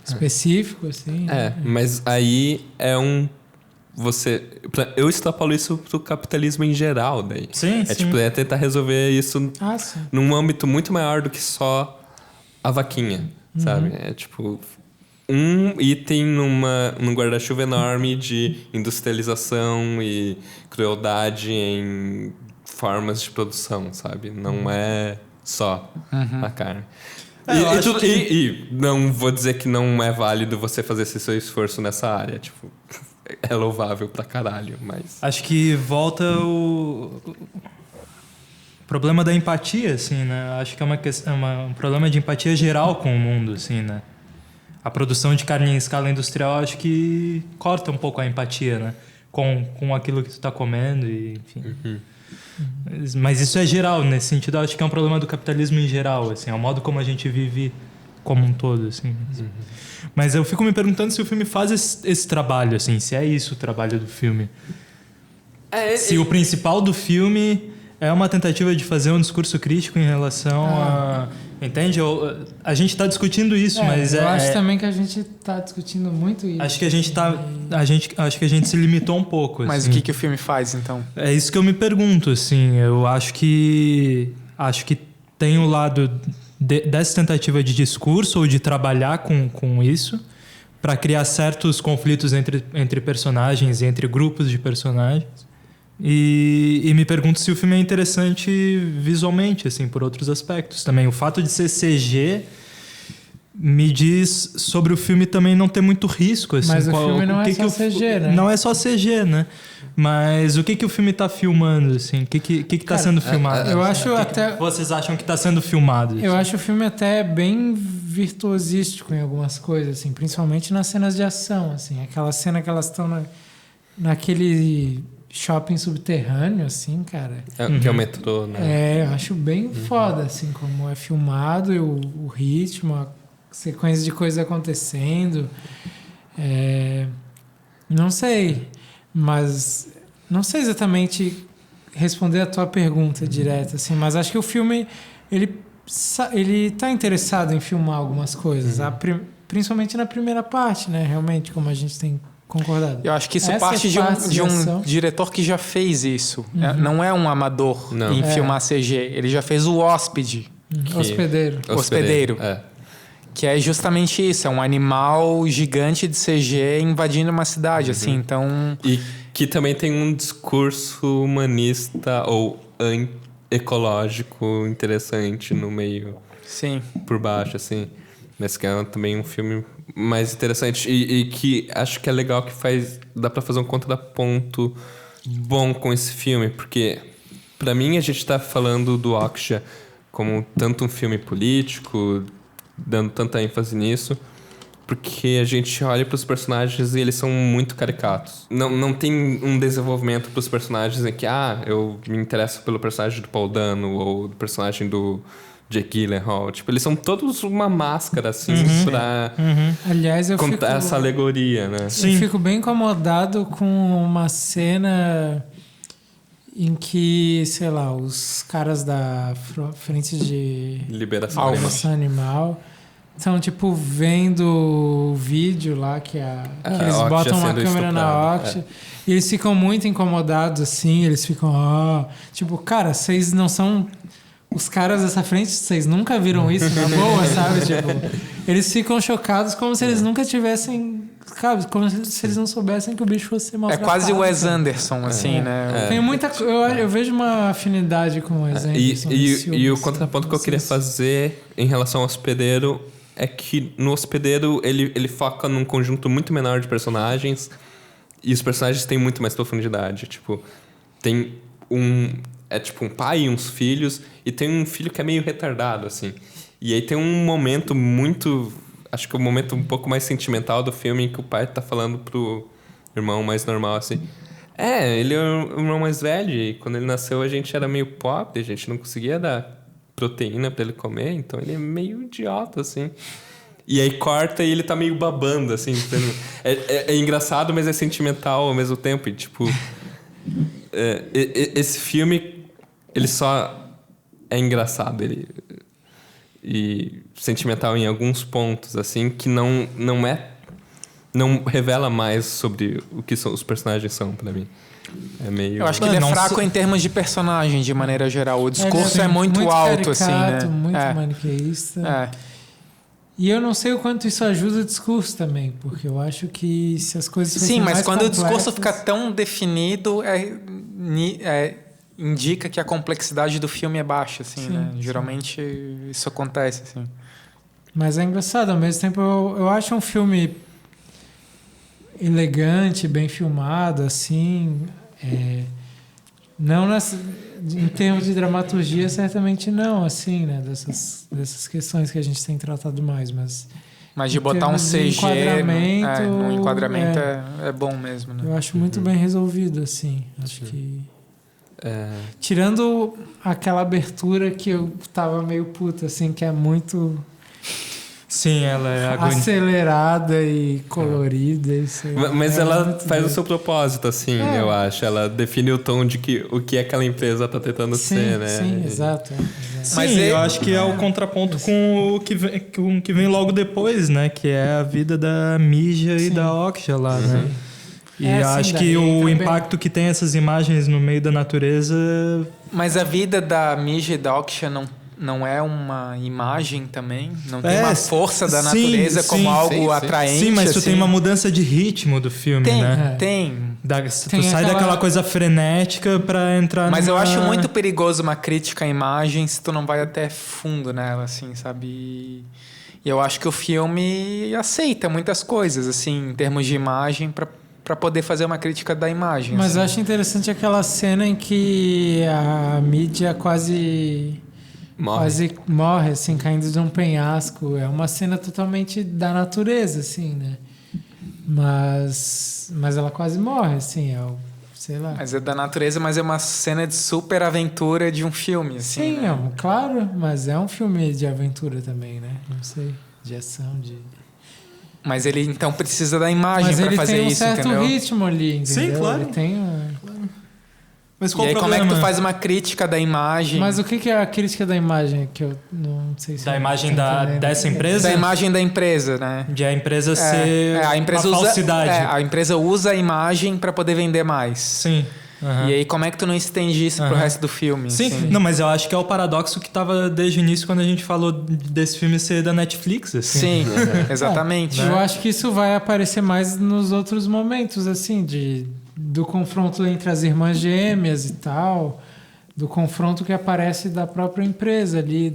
específico, assim. Mas aí é eu extrapolo isso pro capitalismo em geral, daí. Sim. Tipo, é tentar resolver isso num âmbito muito maior do que só a vaquinha, sabe? É tipo um item num guarda-chuva enorme de industrialização e crueldade em formas de produção, sabe? Não é só a carne. E não vou dizer que não é válido você fazer esse seu esforço nessa área, tipo, é louvável pra caralho, mas... Acho que volta o problema da empatia, assim, né? Acho que é um problema de empatia geral com o mundo, assim, né? A produção de carne em escala industrial acho que corta um pouco a empatia, né? Com aquilo que tu tá comendo e, enfim... Mas isso é geral, nesse sentido, eu acho que é um problema do capitalismo em geral, assim, é o modo como a gente vive como um todo, assim. Mas eu fico me perguntando se o filme faz esse trabalho, assim, se é isso o trabalho do filme. Se o principal do filme é uma tentativa de fazer um discurso crítico em relação a... Entende? A gente está discutindo isso, mas eu acho também que a gente está discutindo muito isso. Acho que acho que a gente se limitou um pouco. Mas assim. o que o filme faz, então? É isso que eu me pergunto, assim. Eu acho que tem o lado dessa tentativa de discurso ou de trabalhar com isso para criar certos conflitos entre personagens e entre grupos de personagens. E me pergunto se o filme é interessante visualmente, assim, por outros aspectos também. O fato de ser CG me diz sobre o filme também não ter muito risco. Assim, mas o filme não é só CG, né? Não é só CG, né? Mas o que o filme está filmando, assim? O que está sendo filmado? Eu acho até... Vocês acham que está sendo filmado? Eu acho o filme até bem virtuosístico em algumas coisas, assim, principalmente nas cenas de ação, assim. Aquela cena que elas estão naquele... shopping subterrâneo, assim, cara. Que é o metrô, né? Eu acho bem foda, assim, como é filmado, e o ritmo, a sequência de coisas acontecendo. Não sei, mas não sei exatamente responder a tua pergunta direta, assim, mas acho que o filme, ele tá interessado em filmar algumas coisas, principalmente na primeira parte, né? Realmente, como a gente tem concordado. Eu acho que isso parte de um diretor que já fez isso. Não é um amador em filmar CG. Ele já fez o Hóspede. Hospedeiro. Que é justamente isso. É um animal gigante de CG invadindo uma cidade. Assim, então... E que também tem um discurso humanista ou ecológico interessante no meio. Sim. Por baixo, assim. Mas que é também um filme mais interessante e que acho que é legal que dá pra fazer um contraponto bom com esse filme, porque pra mim a gente tá falando do Okja como tanto um filme político, dando tanta ênfase nisso, porque a gente olha pros personagens e eles são muito caricatos. Não tem um desenvolvimento pros personagens em que eu me interesso pelo personagem do Paul Dano ou do personagem do Jake Gyllenhaal, tipo, eles são todos uma máscara, assim, pra Aliás, contar essa alegoria, né? Sim. Eu fico bem incomodado com uma cena em que, sei lá, os caras da frente de liberação animal estão, tipo, vendo o vídeo lá que eles a botam uma sendo câmera na Oksha. E eles ficam muito incomodados, assim. Eles ficam, tipo, cara, vocês não são os caras dessa frente, vocês nunca viram isso na boa, sabe? Tipo, eles ficam chocados como se eles nunca tivessem... Sabe? Como se eles não soubessem que o bicho fosse maltratado. É quase o Wes Anderson, assim, né? Tem muita... Eu vejo uma afinidade com o Wes Anderson. E o contraponto que eu queria fazer em relação ao Hospedeiro é que no Hospedeiro ele foca num conjunto muito menor de personagens e os personagens têm muito mais profundidade. Tipo, tem tipo um pai e uns filhos, e tem um filho que é meio retardado, assim. E aí tem um momento muito... Acho que é o momento um pouco mais sentimental do filme, em que o pai tá falando pro irmão mais normal, assim... ele é o irmão mais velho, e quando ele nasceu a gente era meio pobre, a gente não conseguia dar proteína pra ele comer, então ele é meio idiota, assim. E aí corta e ele tá meio babando, assim. É engraçado, mas é sentimental ao mesmo tempo, e tipo... esse filme, ele só é engraçado, e sentimental em alguns pontos, assim, que não revela mais sobre o que os personagens são, pra mim. É meio... Eu acho que ele é fraco em termos de personagem, de maneira geral. O discurso é muito alto, caricato, assim, né? Muito maniqueísta. E eu não sei o quanto isso ajuda o discurso também, porque eu acho que se as coisas fossem Sim, mas mais quando complexas... o discurso fica tão definido, indica que a complexidade do filme é baixa, assim, sim, né? sim. Geralmente isso acontece, assim. Mas é engraçado, ao mesmo tempo eu acho um filme elegante, bem filmado, assim. Não em termos de dramaturgia, certamente não, assim, né? Dessas questões que a gente tem tratado mais, mas de botar um CG no enquadramento é bom mesmo, né? Eu acho muito bem resolvido, assim. Acho que... Tirando aquela abertura que eu tava meio puta, assim, que é muito... Sim, ela é acelerada e colorida. Mas ela faz o seu propósito, assim, eu acho. Ela define o tom de o que aquela empresa tá tentando ser, né? Sim, exato. Mas eu acho que é o contraponto com o que vem logo depois, né? Que é a vida da Mija e da Oksha lá, né? E acho que o impacto que tem essas imagens no meio da natureza... Mas a vida da Mija e da Oksha não é uma imagem também? Não tem uma força da natureza como algo atraente? Sim, mas tu tem uma mudança de ritmo do filme, né? Tem. Tu sai daquela coisa frenética pra entrar Mas eu acho muito perigoso uma crítica à imagem se tu não vai até fundo nela, assim, sabe? E eu acho que o filme aceita muitas coisas, assim, em termos de imagem, para poder fazer uma crítica da imagem. Mas assim. eu acho interessante aquela cena em que a mídia quase morre, assim, caindo de um penhasco. É uma cena totalmente da natureza, assim, né? Mas ela quase morre, assim, sei lá. Mas é da natureza, mas é uma cena de super aventura de um filme, assim. Sim, né? claro, mas é um filme de aventura também, né? Não sei, de ação, Mas ele então precisa da imagem para fazer isso, entendeu? Mas ele tem um certo ritmo ali, entendeu? Sim, claro. Ele tem Mas qual e aí, o problema? como é que tu faz uma crítica da imagem? Mas o que é a crítica da imagem? Que eu não sei se... Da imagem dessa empresa? Da imagem da empresa, né? De a empresa ser a empresa uma usa, falsidade. A empresa usa a imem para poder vender mais. Sim. Uhum. E aí, como é que tu não estende isso pro resto do filme? Sim, assim? não, mas eu acho que é o paradoxo que tava desde o início quando a gente falou desse filme ser da Netflix, assim. Sim, exatamente. Eu acho que isso vai aparecer mais nos outros momentos, assim, do confronto entre as irmãs gêmeas e tal, do confronto que aparece da própria empresa ali,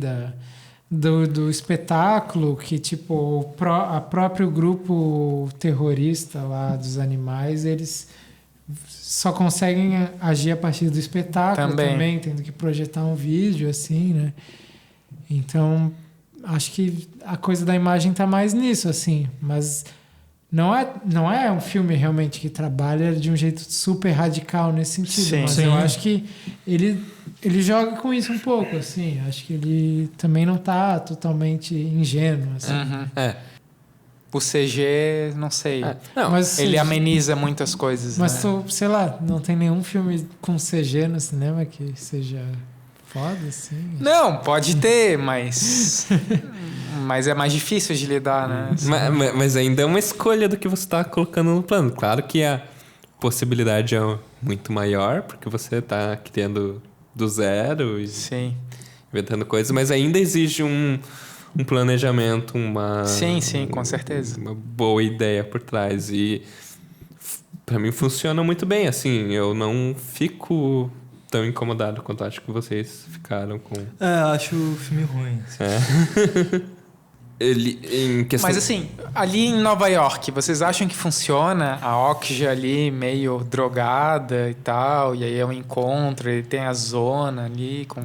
do espetáculo, que tipo, a próprio grupo terrorista lá dos animais, eles só conseguem agir a partir do espetáculo também, tendo que projetar um vídeo, assim, né? Então, acho que a coisa da imagem tá mais nisso, assim, mas não é um filme realmente que trabalha de um jeito super radical nesse sentido, mas eu acho que ele joga com isso um pouco, assim, acho que ele também não tá totalmente ingênuo, assim. O CG, não sei. Mas ele ameniza muitas coisas. Mas né? sei lá, não tem nenhum filme com CG no cinema que seja foda, assim. Não, pode ter, mas... mas é mais difícil de lidar, né? Assim. Mas ainda é uma escolha do que você tá colocando no plano. Claro que a possibilidade é muito maior, porque você tá criando do zero e Sim. inventando coisas, mas ainda exige um planejamento, Sim, com certeza. Uma boa ideia por trás. E pra mim funciona muito bem, assim. Eu não fico tão incomodado quanto acho que vocês ficaram com... acho o filme ruim. Ele, em questão... Mas assim, ali em Nova York, vocês acham que funciona a Okja ali meio drogada e tal, e aí é um encontro, e tem a zona ali com...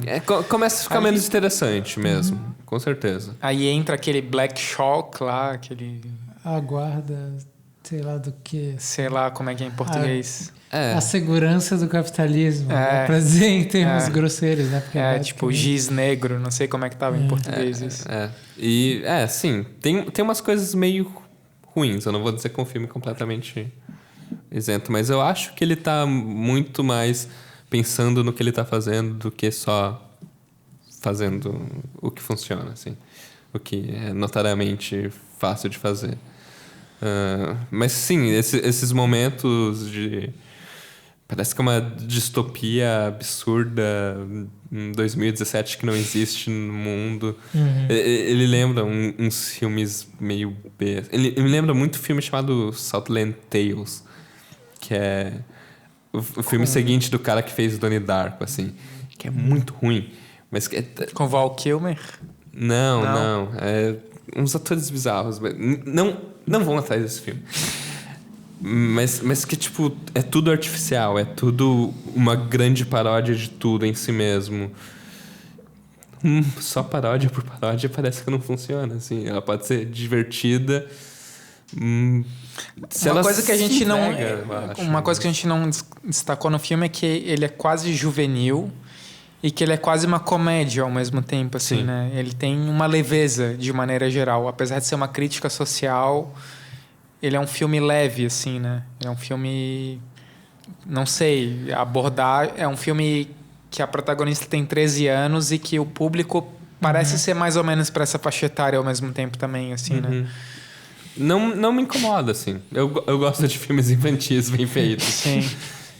começa a ficar menos interessante mesmo, com certeza. Aí entra aquele Black Shock lá, aquele... A guarda, sei lá do que. Sei lá como é que é em português. A segurança do capitalismo. Pra dizer em termos grosseiros, né? Porque tipo giz negro, não sei como é que tava em português isso. E, sim, tem umas coisas meio ruins. Eu não vou dizer que é um filme completamente isento, mas eu acho que ele tá muito mais pensando no que ele tá fazendo do que só fazendo o que funciona, assim. O que é notariamente fácil de fazer. Mas sim, esses momentos de... Parece que é uma distopia absurda em 2017 que não existe no mundo. Ele lembra uns filmes meio B. Ele me lembra muito um filme chamado Southland Tales, que é o filme seguinte do cara que fez Donnie Darko, assim, que é muito ruim. Mas que com Val Kilmer? Não. É uns atores bizarros. Não vão atrás desse filme. Mas que, tipo, é tudo artificial. É tudo uma grande paródia de tudo em si mesmo. Só paródia por paródia parece que não funciona, assim. Ela pode ser divertida... Uma coisa que a gente não destacou no filme é que ele é quase juvenil e que ele é quase uma comédia ao mesmo tempo, assim, Sim. né? Ele tem uma leveza de maneira geral, apesar de ser uma crítica social, ele é um filme leve, assim, né? Ele é um filme, não sei, é um filme que a protagonista tem 13 anos e que o público parece ser mais ou menos para essa faixa etária ao mesmo tempo também, assim, né? Não me incomoda, assim. Eu gosto de filmes infantis bem feitos. Sim.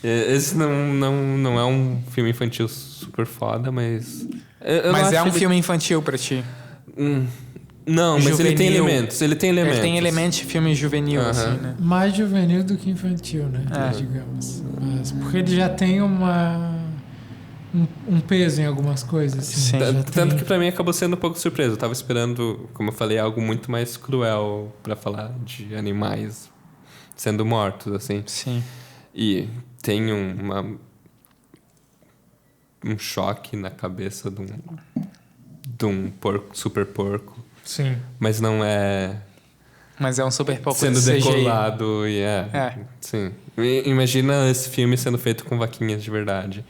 Esse não é um filme infantil super foda, mas... Mas é um filme infantil pra ti? Não, mas ele tem elementos. Ele tem elementos de filme juvenil, assim, né? Mais juvenil do que infantil, né? Digamos. Mas porque ele já tem um peso em algumas coisas, assim. Tanto que pra mim acabou sendo um pouco surpresa. Eu tava esperando, como eu falei, algo muito mais cruel pra falar de animais sendo mortos, assim. Sim. E tem um choque na cabeça de um super porco. Sim. Mas não é... Mas é um super porco sendo de CGI. decolado e sim. Imagina esse filme sendo feito com vaquinhas de verdade.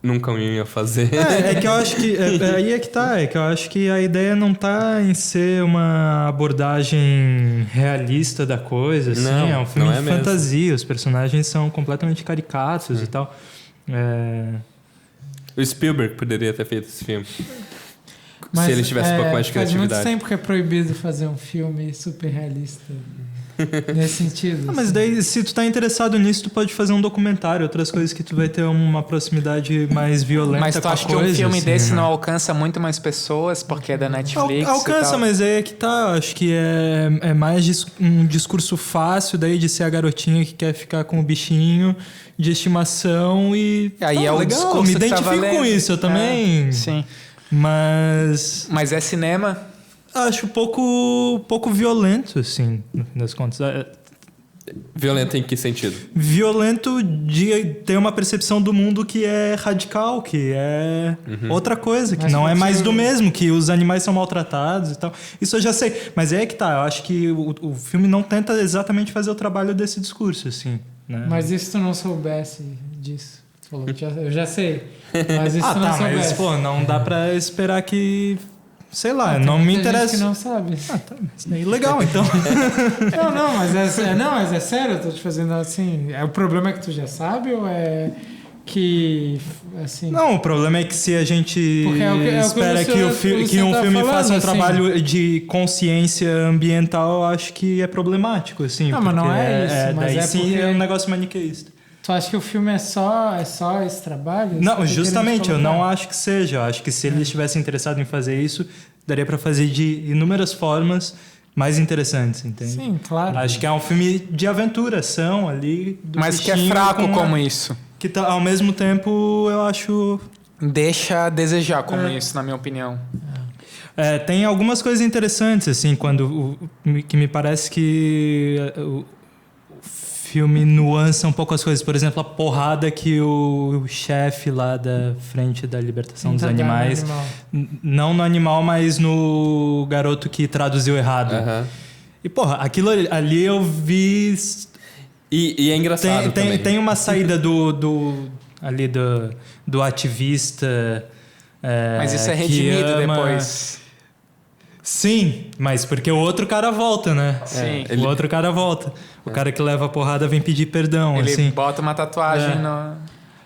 Nunca ia fazer. É que eu acho que... aí é que tá. É que eu acho que a ideia não tá em ser uma abordagem realista da coisa, assim. Não, é um filme de mesmo. fantasia. Os personagens são completamente caricatos e tal. O Spielberg poderia ter feito esse filme. Mas, se ele tivesse um pouco mais de criatividade. Faz muito tempo que é proibido fazer um filme super realista nesse sentido. Mas daí, se tu tá interessado nisso, tu pode fazer um documentário, outras coisas que tu vai ter uma proximidade mais violenta. Mas tu acha que um filme assim, desse né? não alcança muito mais pessoas porque é da Netflix? Alcança, mas aí é que tá. Acho que é mais um discurso fácil daí de ser a garotinha que quer ficar com o bichinho de estimação e... Aí é o legal, discurso me que tá identifico valendo. com isso, eu também. Sim. Mas é cinema? acho pouco violento, assim, no fim das contas. Violento em que sentido? Violento de ter uma percepção do mundo que é radical, que é outra coisa, que Mas não é mais você- do mesmo, que os animais são maltratados e tal. Isso eu já sei. Mas é que tá, eu acho que o filme não tenta exatamente fazer o trabalho desse discurso, assim, né? Mas e se tu não soubesse disso? Tu falou, eu já sei. Mas e se tu não mas, soubesse? pô, não dá pra esperar que... Sei lá, Tem não me muita gente interessa. que não sabe. Tá, mas daí legal, então. Mas é sério, eu tô te fazendo assim. O problema é que tu já sabe ou é que assim... Não, o problema é que se a gente espera que um filme faça um trabalho de consciência ambiental, eu acho que é problemático, assim. Não, mas não é isso. Mas daí sim é um negócio maniqueísta. Tu acha que o filme é só esse trabalho? Não, justamente, eu não acho que seja. Eu acho que se ele estivesse interessado em fazer isso, daria pra fazer de inúmeras formas mais interessantes, entende? Sim, claro. Acho que é um filme de aventura, ação ali. Mas que é fraco como isso. Que ao mesmo tempo eu acho... Deixa a desejar como isso, na minha opinião. Tem algumas coisas interessantes, assim, que me parece que o filme nuança um pouco as coisas. Por exemplo, a porrada que o chefe lá da Frente da Libertação dos Animais... Não no animal, mas no garoto que traduziu errado. E, porra, aquilo ali eu vi... E é engraçado também. Tem uma saída do ativista... mas isso é redimido depois. Sim, mas porque o outro cara volta, né? Sim. O outro cara volta. O cara que leva a porrada vem pedir perdão, Ele assim. bota uma tatuagem no...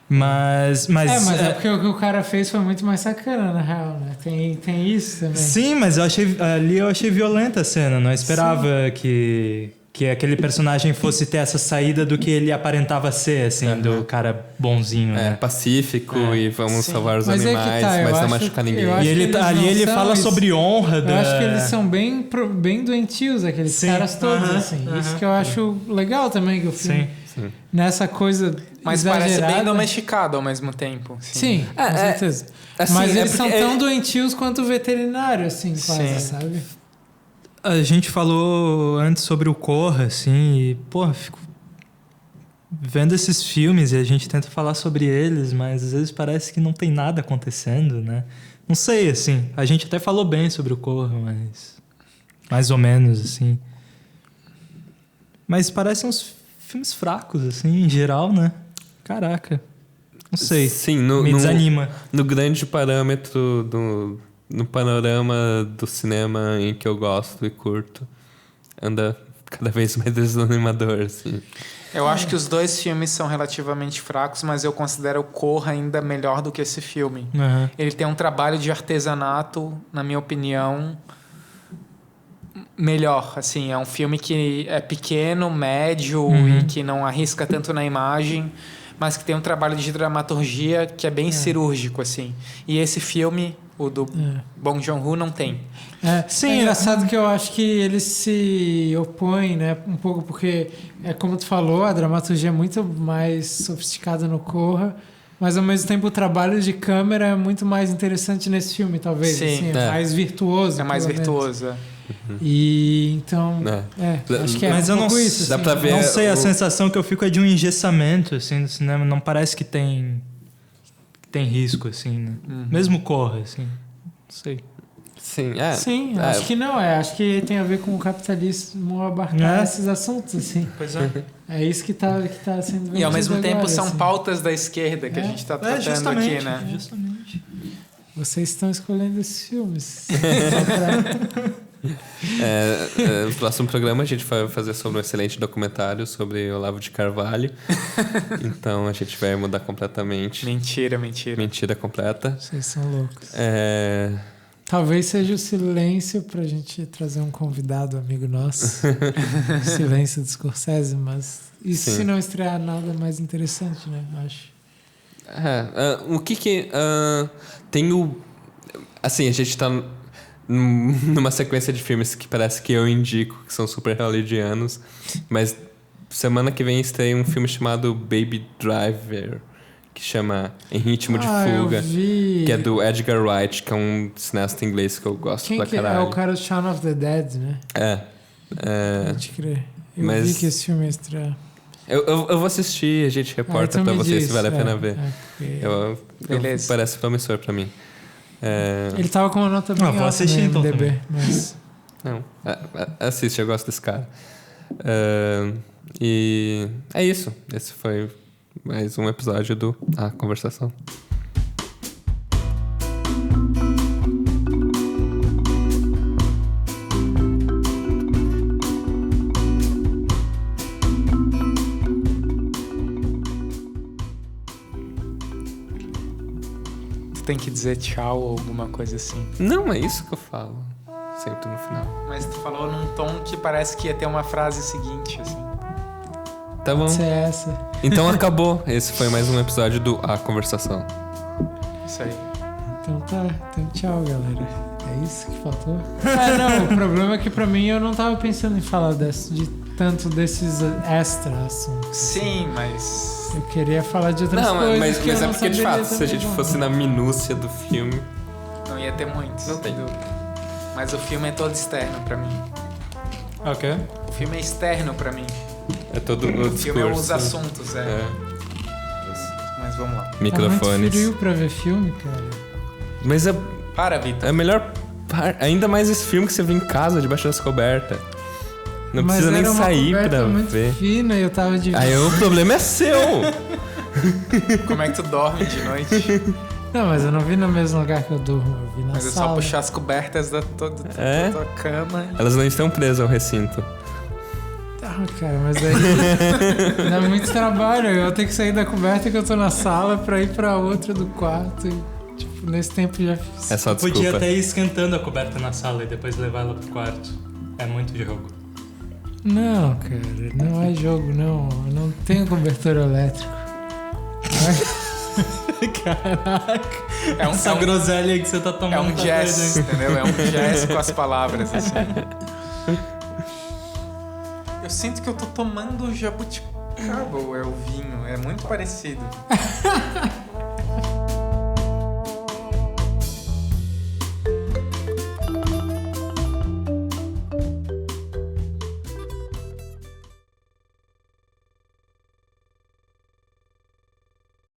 Mas é porque o que o cara fez foi muito mais sacana, na real, né? Tem isso também. Sim, mas eu achei violenta a cena. Não esperava que aquele personagem fosse ter essa saída do que ele aparentava ser, assim, do cara bonzinho, né? Pacífico e vamos salvar os Mas animais, mas não machucar ninguém. E ele fala sobre honra. Eu acho que eles são bem doentios, aqueles caras todos, assim. Isso que eu acho legal também, que o filme... Sim. Nessa coisa mas exagerada. Parece bem domesticado ao mesmo tempo. Sim, com certeza. Assim, mas eles são tão doentios quanto o veterinário, assim, quase, sabe? A gente falou antes sobre o Corra, assim, e, pô, fico vendo esses filmes e a gente tenta falar sobre eles, mas às vezes parece que não tem nada acontecendo, né? Não sei, assim, a gente até falou bem sobre o Corra, mas mais ou menos, assim. Mas parecem uns filmes fracos, assim, em geral, né? Caraca. Não sei. Sim, me desanima. No grande parâmetro no panorama do cinema em que eu gosto e curto, anda cada vez mais desanimador, assim. Eu acho que os dois filmes são relativamente fracos, mas eu considero o Corra ainda melhor do que esse filme. Ele tem um trabalho de artesanato, na minha opinião, melhor. Assim, é um filme que é pequeno, médio e que não arrisca tanto na imagem, mas que tem um trabalho de dramaturgia que é bem cirúrgico, assim. E esse filme, o do Bong Joon-ho, não tem. Sim, é engraçado que eu acho que ele se opõe, né? Um pouco porque, como tu falou, a dramaturgia é muito mais sofisticada no Corra, mas ao mesmo tempo o trabalho de câmera é muito mais interessante nesse filme, talvez. Sim, assim, mais virtuoso. É mais virtuoso. E então acho que mas um eu não, isso, dá assim, pra ver não sei, a sensação que eu fico é de um engessamento, assim, no cinema. Não parece que tem risco, assim, né? Mesmo Corra, assim, não sei. Sim, acho que não, acho que tem a ver com o capitalismo abarcar esses assuntos, assim. Pois é. É isso que tá sendo. E ao mesmo tempo agora, são assim. pautas da esquerda que a gente está tratando aqui, né? Justamente. Vocês estão escolhendo esses filmes. No próximo programa a gente vai fazer sobre um excelente documentário sobre Olavo de Carvalho. Então a gente vai mudar completamente. Mentira. Mentira completa. Vocês são loucos. Talvez seja o silêncio pra gente trazer um convidado amigo nosso. Silêncio do Scorsese, mas isso se não estrear nada mais interessante, né? Acho. O que tem o... Assim, a gente tá numa sequência de filmes que parece que eu indico, que são super hollywoodianos, mas semana que vem estreia um filme chamado Baby Driver, que chama Em Ritmo de Fuga, que é do Edgar Wright, que é um cineasta inglês que eu gosto pra caralho. É o cara do Shaun of the Dead, né? Pode crer. Eu vi que esse filme ia estrear. Eu vou assistir e a gente reporta pra vocês se vale a pena ver. Beleza. Parece promissor pra mim. Ele tava com uma nota bem alta vou assistir no então MDB, mas... Não, assiste, eu gosto desse cara. E é isso. Esse foi mais um episódio do A Conversação. tem que dizer tchau ou alguma coisa assim. Não, é isso que eu falo. Sempre no final. Mas tu falou num tom que parece que ia ter uma frase seguinte, assim. Tá bom. Pode ser essa. Então acabou. Esse foi mais um episódio do A Conversação. Isso aí. Então tá. Então tchau, galera. É isso que faltou? Não. O problema é que pra mim eu não tava pensando em falar de tanto desses extra assuntos. Sim, mas... Eu queria falar de outras coisas. Mas que eu é não porque, de saberia fato, se a gente também. fosse na minúcia do filme... Não ia ter muitos. Não tem. Mas o filme é todo externo pra mim. Ok. O filme é externo pra mim. É todo o O filme é os discurso. assuntos, Mas vamos lá. Tá Microfones. muito frio pra ver filme, cara. Mas Para, Vitor. é melhor... Ainda mais esse filme que você vê em casa, debaixo das cobertas. Não Mas precisa nem era uma sair coberta pra muito ver. fina e eu tava de... Aí o problema é seu. Como é que tu dorme de noite? Não, mas eu não vi no mesmo lugar que eu durmo. Eu vi na Mas é sala. só puxar as cobertas da tua cama. Elas não estão presas ao recinto. Ah, cara, mas daí dá muito trabalho. Eu tenho que sair da coberta que eu tô na sala pra ir pra outra do quarto. E, tipo, nesse tempo já fiz. É só desculpa. Podia até ir esquentando a coberta na sala e depois levar ela pro quarto. É muito jogo. Não, cara, não é jogo, não. Eu não tenho cobertor elétrico. Caraca. É um groselha que você tá tomando. É um tá jazz, doido, hein? entendeu? É um jazz com as palavras, assim. Eu sinto que eu tô tomando jabuticaba, ou é o vinho. É muito parecido.